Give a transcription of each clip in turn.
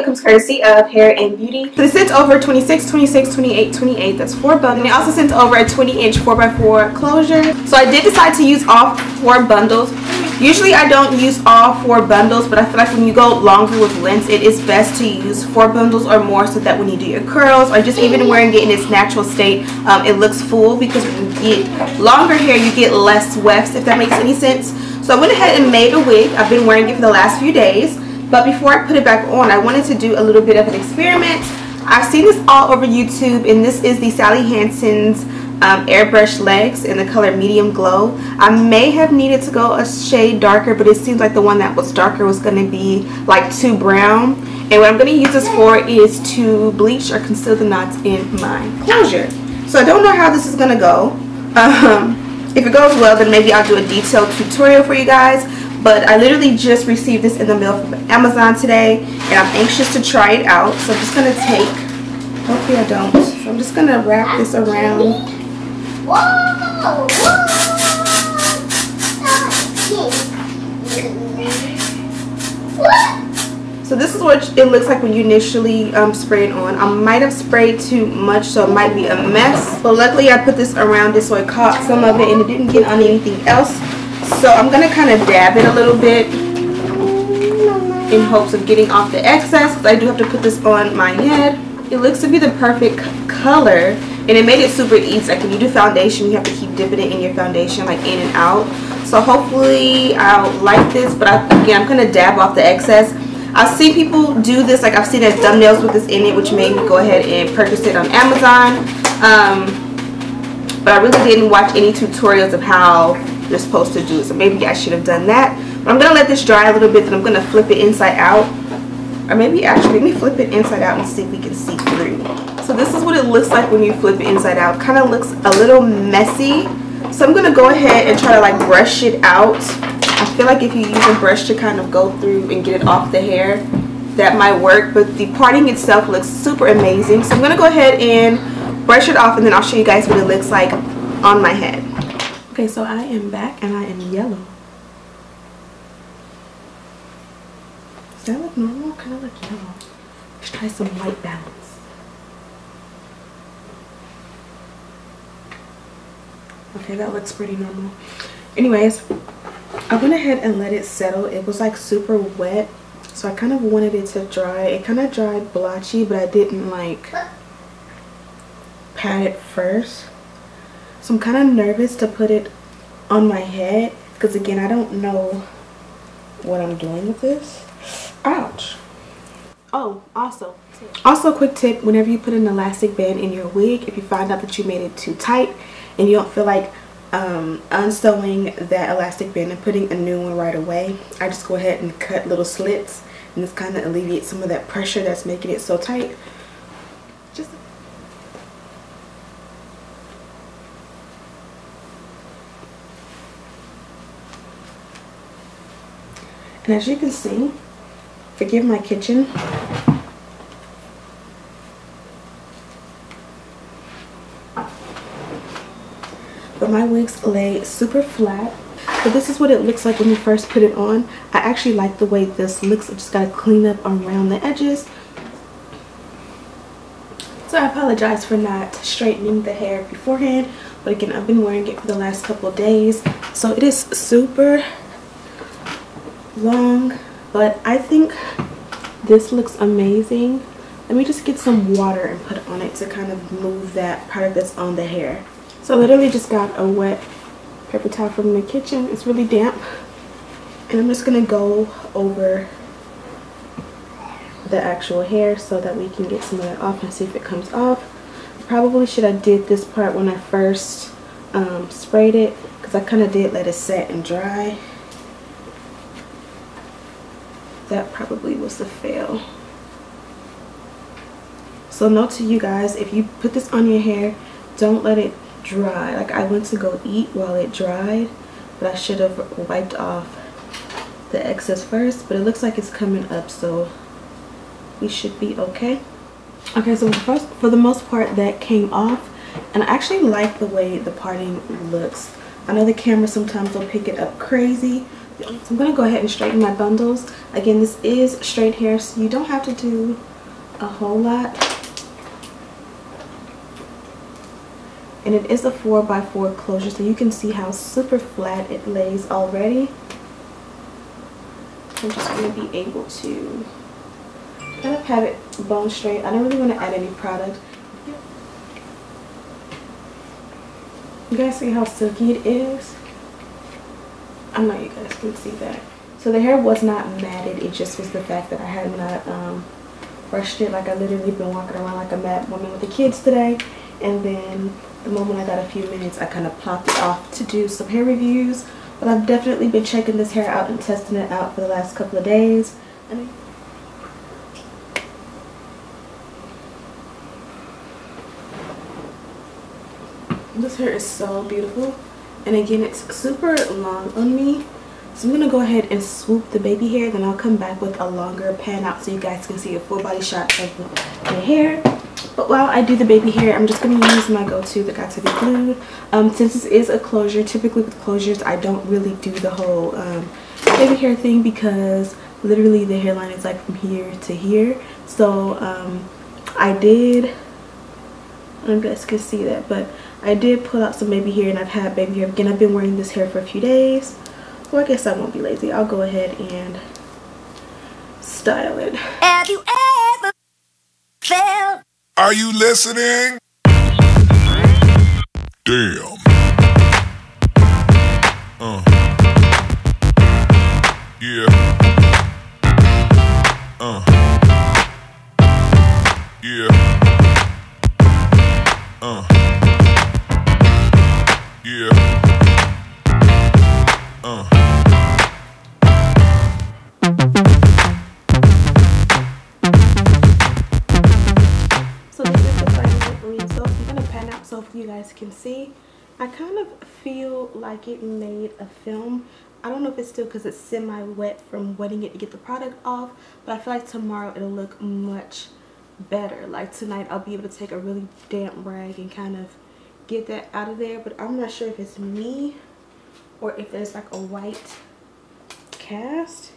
comes courtesy of Hairinbeauty. So they sent over 26, 26, 28, 28. That's 4 bundles. And they also sent over a 20-inch 4x4 closure. So I did decide to use all 4 bundles. Usually I don't use all 4 bundles, but I feel like when you go longer with lengths, it is best to use 4 bundles or more, so that when you do your curls or just even wearing it in its natural state, it looks full, because when you get longer hair, you get less wefts, if that makes any sense. So I went ahead and made a wig. I've been wearing it for the last few days, but before I put it back on, I wanted to do a little bit of an experiment. I've seen this all over YouTube, and this is the Sally Hansen's airbrush legs in the color medium glow. I may have needed to go a shade darker, but it seems like the one that was darker was going to be like too brown. And what I'm going to use this for is to bleach or conceal the knots in my closure. So I don't know how this is going to go. If it goes well, then maybe I'll do a detailed tutorial for you guys. But I literally just received this in the mail from Amazon today, and I'm anxious to try it out. So I'm just going to take, hopefully I don't, so I'm just going to wrap this around. Whoa, so this is what it looks like when you initially spray it on. I might have sprayed too much, so it might be a mess, but luckily I put this around it so it caught some of it and it didn't get on anything else. So I'm going to kind of dab it a little bit in hopes of getting off the excess, because I do have to put this on my head. It looks to be the perfect color, and it made it super easy. Like when you do foundation, you have to keep dipping it in your foundation, like in and out. So hopefully I'll like this, but again, I'm going to dab off the excess. I've seen people do this, like I've seen their thumbnails with this in it, which made me go ahead and purchase it on Amazon. But I really didn't watch any tutorials of how you're supposed to do it, so maybe I should have done that. But I'm going to let this dry a little bit, then I'm going to flip it inside out. Or maybe actually, let me flip it inside out and see if we can see through. So this is what it looks like when you flip it inside out. Kind of looks a little messy. So I'm going to go ahead and try to like brush it out. I feel like if you use a brush to kind of go through and get it off the hair, that might work. But the parting itself looks super amazing. So I'm going to go ahead and brush it off, and then I'll show you guys what it looks like on my head. Okay, so I am back and I am yellow. Does that look normal? Kind of look yellow. Let's try some white balance. Okay, that looks pretty normal. Anyways, I went ahead and let it settle. It was like super wet, so I kind of wanted it to dry. It kind of dried blotchy, but I didn't like pat it first. So I'm kind of nervous to put it on my head, because again, I don't know what I'm doing with this. Ouch. Oh, also quick tip, whenever you put an elastic band in your wig, if you find out that you made it too tight and you don't feel like unsewing that elastic band and putting a new one right away, I just go ahead and cut little slits, and this kind of alleviates some of that pressure that's making it so tight. Just and as you can see, forgive my kitchen, but my wigs lay super flat. So this is what it looks like when you first put it on. I actually like the way this looks. I just gotta clean up around the edges. So I apologize for not straightening the hair beforehand, but again, I've been wearing it for the last couple of days, so it is super long, but I think this looks amazing. Let me just get some water and put it on it to kind of move that part that's on the hair. So I literally just got a wet paper towel from the kitchen. It's really damp, and I'm just gonna go over the actual hair so that we can get some of that off and see if it comes off. Probably should have did this part when I first sprayed it, because I kind of did let it set and dry. That probably was the fail. So note to you guys, if you put this on your hair, don't let it dry. Like I went to go eat while it dried, but I should have wiped off the excess first, but it looks like it's coming up, so we should be okay. Okay, so for the most part that came off, and I actually like the way the parting looks. I know the camera sometimes will pick it up crazy, So I'm gonna go ahead and straighten my bundles. Again, this is straight hair, so you don't have to do a whole lot. And it is a 4x4 closure, so you can see how super flat it lays already. I'm just gonna be able to kind of have it bone straight. I don't really want to add any product. You guys see how silky it is? I know you guys can see that. So the hair was not matted, it just was the fact that I had not brushed it. Like, I literally been walking around like a mad woman with the kids today, and then the moment I got a few minutes I kind of popped it off to do some hair reviews. But I've definitely been checking this hair out and testing it out for the last couple of days. This hair is so beautiful, and again, it's super long on me, so I'm gonna go ahead and swoop the baby hair, then I'll come back with a longer pan out so you guys can see a full body shot of the hair. But while I do the baby hair, I'm just gonna use my go-to, the Got to Be Glued. Since this is a closure, typically with closures I don't really do the whole baby hair thing, because literally the hairline is like from here to here. So I don't know if you guys can see that, but I did pull out some baby hair, and I've had baby hair. Again, I've been wearing this hair for a few days, so I guess I won't be lazy. I'll go ahead and style it. Have you ever felt? Are you listening? Damn. Yeah. Yeah. Yeah. So this is the final look for me. So I'm gonna pan out so you guys can see. I kind of feel like it made a film. I don't know if it's still because it's semi-wet from wetting it to get the product off, but I feel like tomorrow it'll look much better. Like tonight I'll be able to take a really damp rag and kind of get that out of there, but I'm not sure if it's me or if there's like a white cast.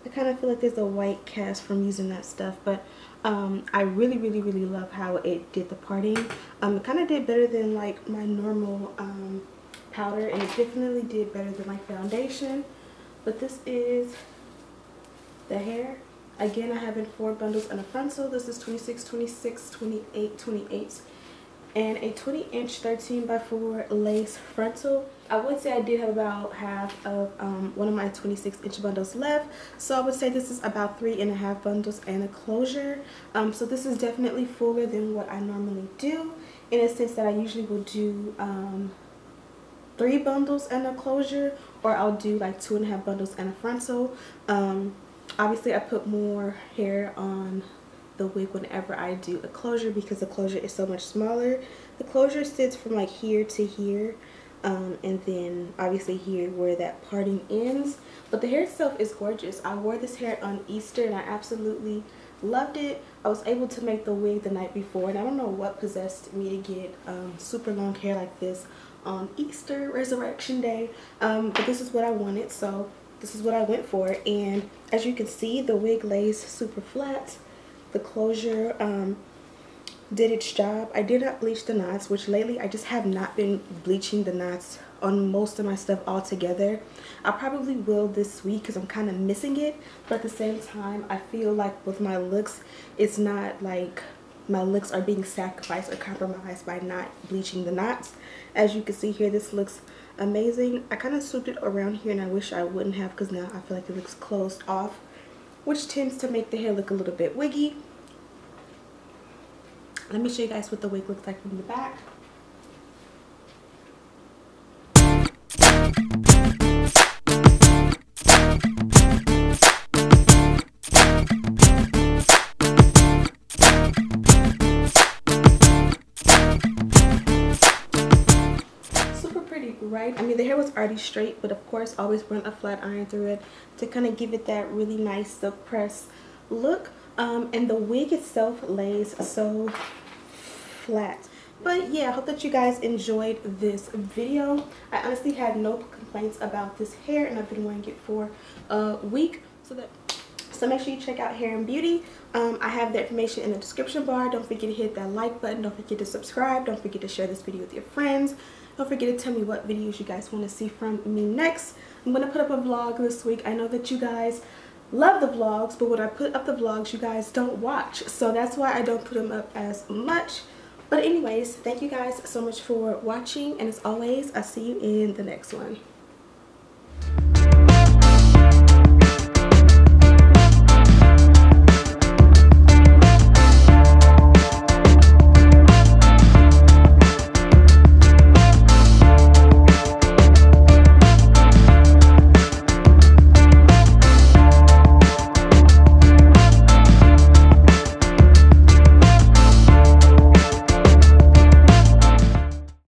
I kind of feel like there's a white cast from using that stuff, but I really love how it did the parting. It kind of did better than like my normal powder, and it definitely did better than my foundation. But this is the hair. Again, I have in 4 bundles and a frontal. This is 26, 26, 28, 28, and a 20-inch 13x4 lace frontal. I would say I did have about half of one of my 26-inch bundles left, so I would say this is about 3.5 bundles and a closure. So this is definitely fuller than what I normally do, in a sense that I usually will do 3 bundles and a closure, or I'll do like 2.5 bundles and a frontal. Obviously I put more hair on the wig whenever I do a closure because the closure is so much smaller. The closure sits from like here to here, and then obviously here where that parting ends. But the hair itself is gorgeous. I wore this hair on Easter and I absolutely loved it. I was able to make the wig the night before, and I don't know what possessed me to get super long hair like this on Easter Resurrection Day, but this is what I wanted, so this is what I went for. And as you can see, the wig lays super flat. The closure did its job. I did not bleach the knots, which lately I just have not been bleaching the knots on most of my stuff altogether. I probably will this week because I'm kind of missing it, but at the same time I feel like with my looks, it's not like my looks are being sacrificed or compromised by not bleaching the knots. As you can see here, this looks amazing. I kind of swooped it around here, and I wish I wouldn't have, because now I feel like it looks closed off, which tends to make the hair look a little bit wiggy. Let me show you guys what the wig looks like from the back. Super pretty, right? I mean, the hair was already straight, but of course always run a flat iron through it to kind of give it that really nice silk press look. And the wig itself lays so flat. But yeah, I hope that you guys enjoyed this video. I honestly had no complaints about this hair, and I've been wearing it for a week. So make sure you check out Hairinbeauty. I have the information in the description bar. Don't forget to hit that like button. Don't forget to subscribe. Don't forget to share this video with your friends. Don't forget to tell me what videos you guys want to see from me next. I'm going to put up a vlog this week. I know that you guys love the vlogs, but when I put up the vlogs, you guys don't watch. So that's why I don't put them up as much. But anyways, thank you guys so much for watching. And as always, I'll see you in the next one.